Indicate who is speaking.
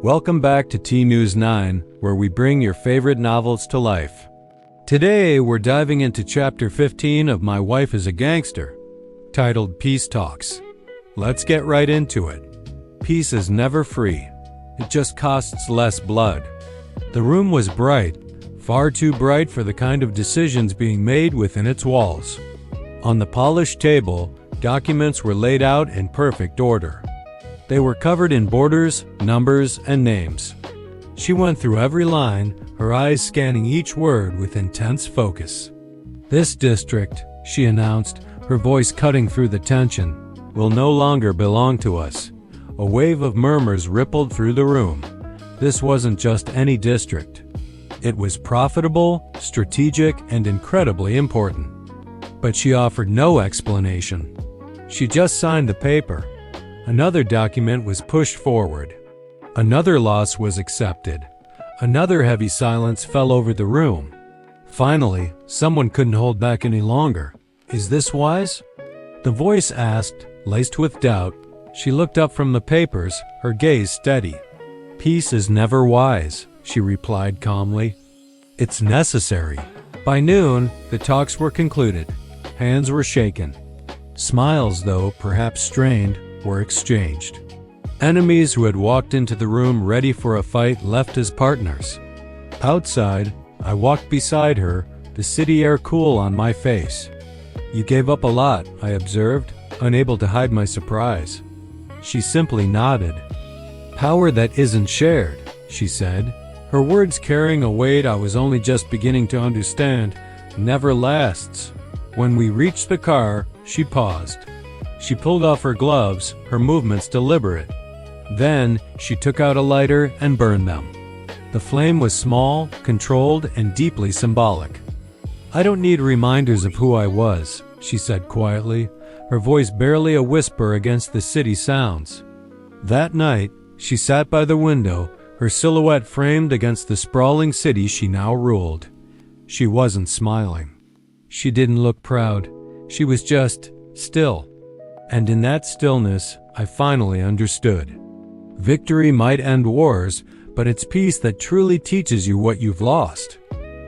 Speaker 1: Welcome back to T News 9, where we bring your favorite novels to life. Today, we're diving into Chapter 15 of My Wife is a Gangster, titled Peace Talks. Let's get right into it. Peace is never free. It just costs less blood. The room was bright, far too bright for the kind of decisions being made within its walls. On the polished table, documents were laid out in perfect order. They were covered in borders, numbers, and names. She went through every line, her eyes scanning each word with intense focus. "This district," she announced, her voice cutting through the tension, "will no longer belong to us." A wave of murmurs rippled through the room. This wasn't just any district. It was profitable, strategic, and incredibly important. But she offered no explanation. She just signed the paper. Another document was pushed forward. Another loss was accepted. Another heavy silence fell over the room. Finally, someone couldn't hold back any longer. "Is this wise?" the voice asked, laced with doubt. She looked up from the papers, her gaze steady. "Peace is never wise," she replied calmly. "It's necessary." By noon, the talks were concluded. Hands were shaken. Smiles, though perhaps strained, were exchanged. Enemies who had walked into the room ready for a fight left as partners. Outside, I walked beside her, the city air cool on my face. "You gave up a lot," I observed, unable to hide my surprise. She simply nodded. "Power that isn't shared," she said, her words carrying a weight I was only just beginning to understand, "never lasts." When we reached the car, she paused. She pulled off her gloves, her movements deliberate. Then, she took out a lighter and burned them. The flame was small, controlled, and deeply symbolic. "I don't need reminders of who I was," she said quietly, her voice barely a whisper against the city sounds. That night, she sat by the window, her silhouette framed against the sprawling city she now ruled. She wasn't smiling. She didn't look proud. She was just still. And in that stillness, I finally understood. Victory might end wars, but it's peace that truly teaches you what you've lost.